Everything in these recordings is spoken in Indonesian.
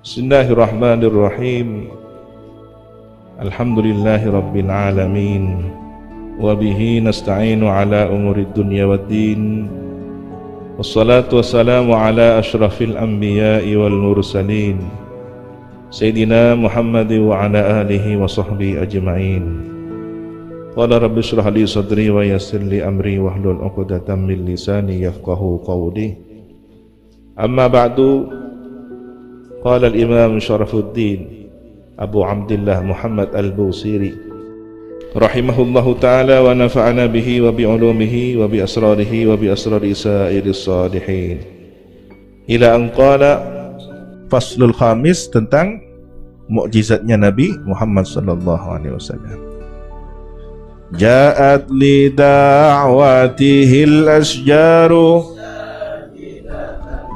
Bismillahirrahmanirrahim. Alhamdulillahi rabbil alamin. Wa bihi nasta'inu ala umurid dunya waddin. Wassalatu wassalamu ala ashrafil anbiya'i wal mursalin, Sayyidina Muhammad wa ala alihi wa sahbihi ajma'in. Qala rabbi shrah li sadri wa yassir li amri wahlul 'uqdatam min lisani yafqahu qawli. Amma ba'du. Qala al-Imam Syarafuddin Abu Abdillah Muhammad al-Busiri rahimahullahu ta'ala wa nafa'ana bihi wa bi'ulumihi wa bi asrarihi wa bi asrari sa'iris salihin, ila an qala faslul khamis, tentang mukjizatnya Nabi Muhammad sallallahu alaihi wasallam. Ja'at li da'watihil asjaru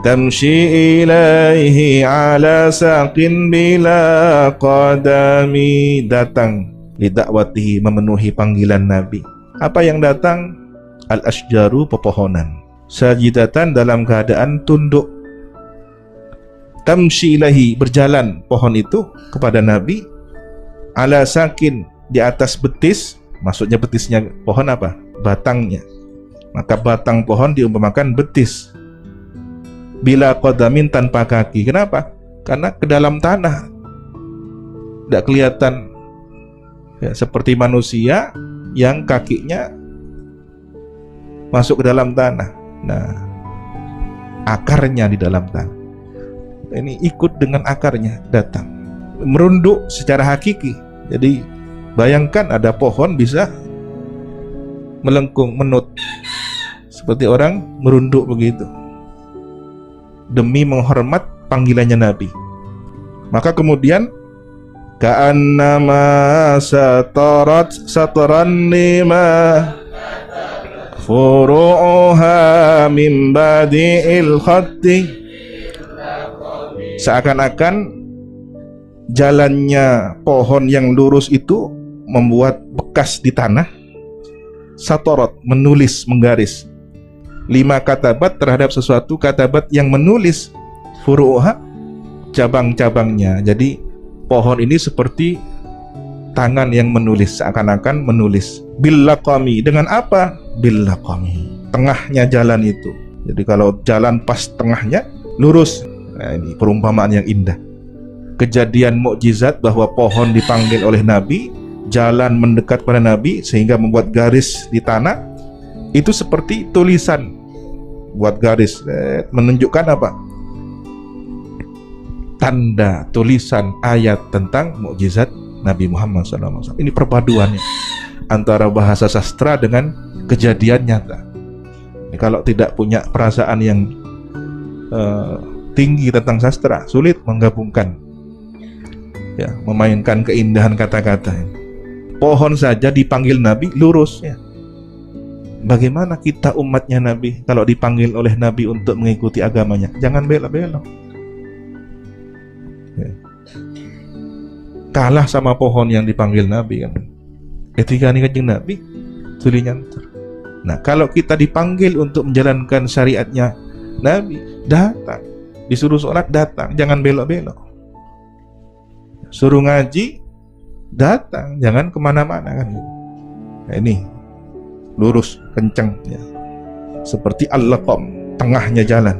tamshi ilaihi ala saqin bila qadami. Datang lidakwatihi, memenuhi panggilan Nabi. Apa yang datang? Al-asjaru, pepohonan. Sajidatan, dalam keadaan tunduk. Tamshi ilaihi, berjalan pohon itu kepada Nabi. Ala saqin, di atas betis. Maksudnya betisnya pohon apa? Batangnya. Maka batang pohon diumpamakan betis. Bila qadamin, tanpa kaki. Kenapa? Karena ke dalam tanah, tidak kelihatan ya, seperti manusia yang kakinya masuk ke dalam tanah. Nah, akarnya di dalam tanah. Ini ikut dengan akarnya datang, merunduk secara hakiki. Jadi bayangkan ada pohon bisa melengkung, menut, seperti orang merunduk begitu, demi menghormat panggilannya Nabi. Maka kemudian ka'annama satran lima furu'uha min badi'il khatti, seakan-akan jalannya pohon yang lurus itu membuat bekas di tanah. Satorat, menulis, menggaris. 5 katabat, terhadap sesuatu katabat yang menulis. Furu'uha, cabang-cabangnya. Jadi pohon ini seperti tangan yang menulis, seakan-akan menulis. Bil laqami, dengan apa? Bil laqami, tengahnya jalan itu. Jadi kalau jalan pas tengahnya lurus. Nah, ini perumpamaan yang indah. Kejadian mukjizat bahwa pohon dipanggil oleh Nabi, jalan mendekat pada Nabi sehingga membuat garis di tanah. Itu seperti tulisan, buat garis, menunjukkan apa? Tanda, tulisan, ayat tentang mukjizat Nabi Muhammad SAW. Ini perpaduannya antara bahasa sastra dengan kejadian nyata. Ini kalau tidak punya perasaan yang tinggi tentang sastra, sulit menggabungkan, ya, memainkan keindahan kata-kata. Pohon saja dipanggil Nabi lurus, ya. Bagaimana kita umatnya Nabi kalau dipanggil oleh Nabi untuk mengikuti agamanya? Jangan belok-belok. Kalah sama pohon yang dipanggil Nabi kan. Ketika ini kanjeng Nabi tulinya. Nah, kalau kita dipanggil untuk menjalankan syariatnya Nabi, datang. Disuruh sholat, datang. Jangan belok-belok. Suruh ngaji, datang. Jangan kemana-mana kan. Nah, ini lurus, kencang, ya. Seperti al-laqam, tengahnya jalan.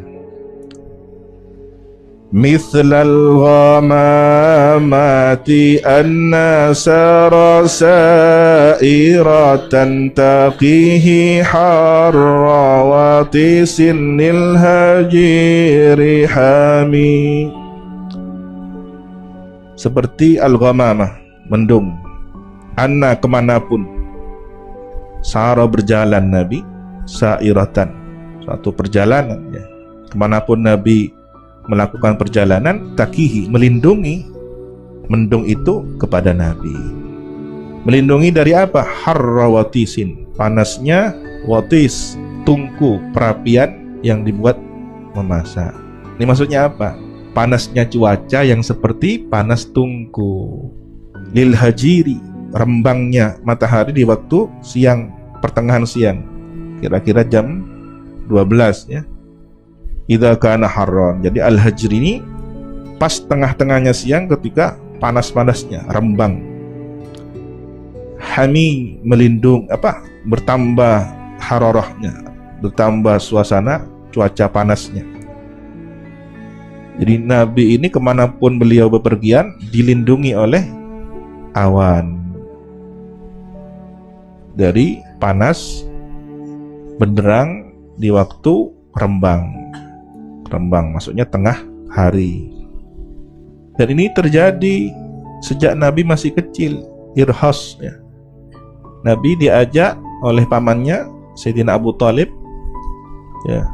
Mithlal ghamamati anna sarasairatan taqihi harrawati sinnil hajiri hami. Seperti al-ghamamah, mendung. Anna, kemanapun. Sara, berjalan Nabi. Sairatan, suatu perjalanan, ya. Kemanapun Nabi melakukan perjalanan, takihi, melindungi mendung itu kepada Nabi. Melindungi dari apa? Harrawatisin, panasnya, watis, tungku, perapian yang dibuat memasak. Ini maksudnya apa? Panasnya cuaca yang seperti panas tungku. Lil hajiri, rembangnya matahari di waktu siang, pertengahan siang, kira-kira jam 12, ya. Idza kana harran. Jadi al-hajr ini pas tengah-tengahnya siang ketika panas-panasnya, rembang. Hami melindung bertambah hararahnya, bertambah suasana cuaca panasnya. Jadi Nabi ini kemanapun beliau bepergian dilindungi oleh awan dari panas benderang di waktu rembang maksudnya tengah hari. Dan ini terjadi sejak Nabi masih kecil, irhas ya. Nabi diajak oleh pamannya Sayyidina Abu Thalib ya.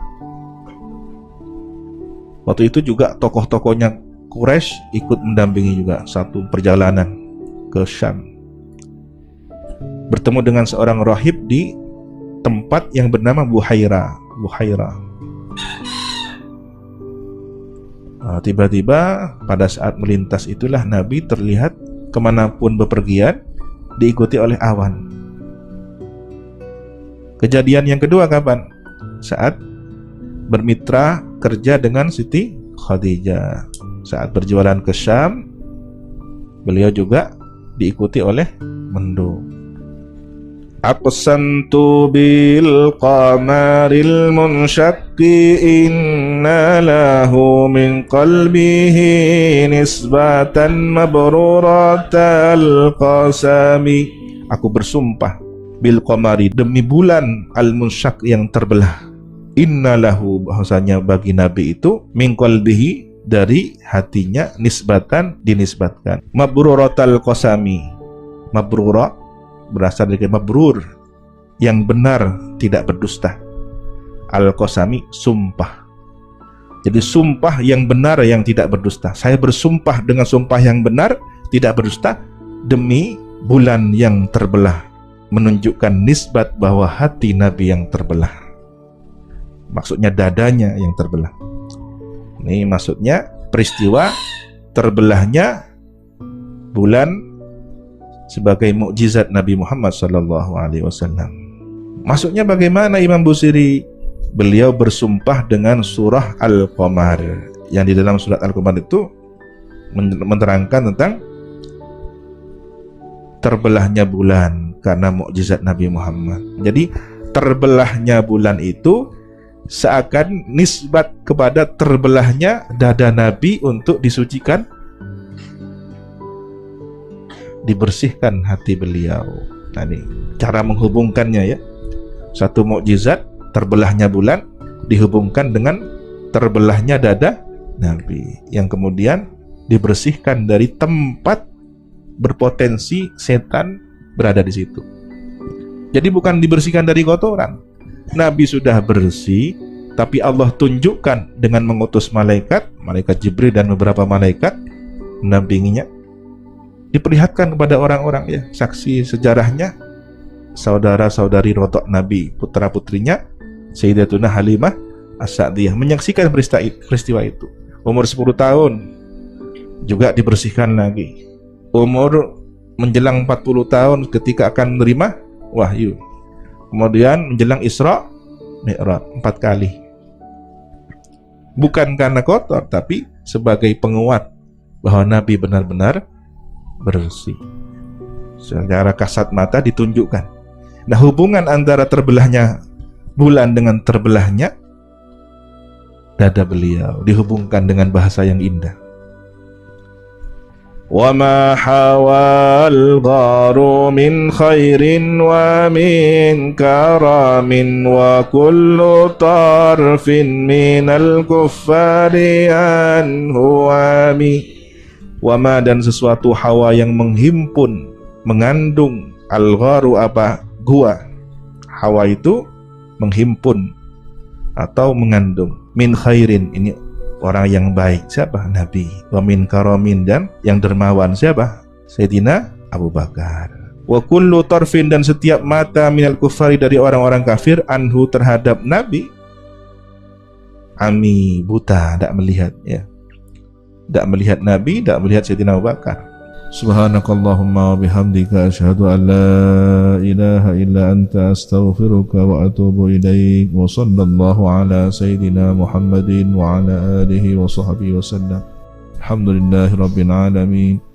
Waktu itu juga tokoh-tokohnya Quraisy ikut mendampingi juga satu perjalanan ke Syam. Bertemu dengan seorang rahib di tempat yang bernama Buhaira. Tiba-tiba pada saat melintas itulah Nabi terlihat kemanapun bepergian diikuti oleh awan. Kejadian yang kedua kapan? Saat bermitra kerja dengan Siti Khadijah. Saat berjualan ke Syam, beliau juga diikuti oleh mendung. Aqsamtu bil qamaril munsyaqqi inna lahu min qalbihi nisbatan mabruratal qasami. Aku bersumpah bil qamari, demi bulan al munsyaq yang terbelah. Inna lahu, bahwasanya bagi Nabi itu min qalbihi, dari hatinya, nisbatan, dinisbatkan. Mabruratal qasami, mabrura berasal dari mabrur, yang benar, tidak berdusta. Al-qasami, sumpah. Jadi sumpah yang benar, yang tidak berdusta. Saya bersumpah dengan sumpah yang benar, tidak berdusta, demi bulan yang terbelah, menunjukkan nisbat bahwa hati Nabi yang terbelah. Maksudnya dadanya yang terbelah. Ini maksudnya peristiwa terbelahnya bulan sebagai mukjizat Nabi Muhammad SAW. Maksudnya bagaimana Imam Busiri? Beliau bersumpah dengan surah Al-Qamar, yang di dalam surat Al-Qamar itu menerangkan tentang terbelahnya bulan karena mukjizat Nabi Muhammad. Jadi terbelahnya bulan itu seakan nisbat kepada terbelahnya dada Nabi untuk disucikan, dibersihkan hati beliau. Nah, ini cara menghubungkannya ya. Satu mukjizat terbelahnya bulan dihubungkan dengan terbelahnya dada Nabi, yang kemudian dibersihkan dari tempat berpotensi setan berada di situ. Jadi bukan dibersihkan dari kotoran. Nabi sudah bersih, tapi Allah tunjukkan dengan mengutus malaikat Jibril dan beberapa malaikat mendampinginya, diperlihatkan kepada orang-orang ya, saksi sejarahnya, saudara-saudari rotok Nabi, putra-putrinya Sayyidatuna Halimah As-Sa'diyah menyaksikan peristiwa itu. Umur 10 tahun juga dibersihkan lagi. Umur menjelang 40 tahun ketika akan menerima wahyu. Kemudian menjelang Isra Mi'raj 4 kali. Bukan karena kotor, tapi sebagai penguat bahwa Nabi benar-benar bersih. Secara kasat mata ditunjukkan. Nah, hubungan antara terbelahnya bulan dengan terbelahnya dada beliau dihubungkan dengan bahasa yang indah. وَمَا حَوَى الْغَارُ مِنْ خَيْرٍ وَمِنْ كَرَمٍ وَكُلُّ طَرْفٍ مِنَ الْكُفَّارِ عَنْهُ عَمِي. Wama, dan sesuatu hawa yang menghimpun, mengandung, al-gharu gua. Hawa itu menghimpun atau mengandung. Min khairin, ini orang yang baik, siapa? Nabi. Wa min karamin, dan yang dermawan, siapa? Sayyidina Abu Bakar. Wa kullu tarfin, dan setiap mata minal kufari, dari orang-orang kafir, anhu, terhadap Nabi, ami, buta, tidak melihat ya. Tidak melihat Nabi, tidak melihat Sayyidina Abu Bakar. Subhanakallahumma wa bihamdika asyhadu an la ilaha illa anta astaghfiruka wa atubu ilaik. Wa sallallahu ala sayyidina Muhammadin wa ala alihi wa sahbihi wa sallam. walhamdulillahi rabbil alamin.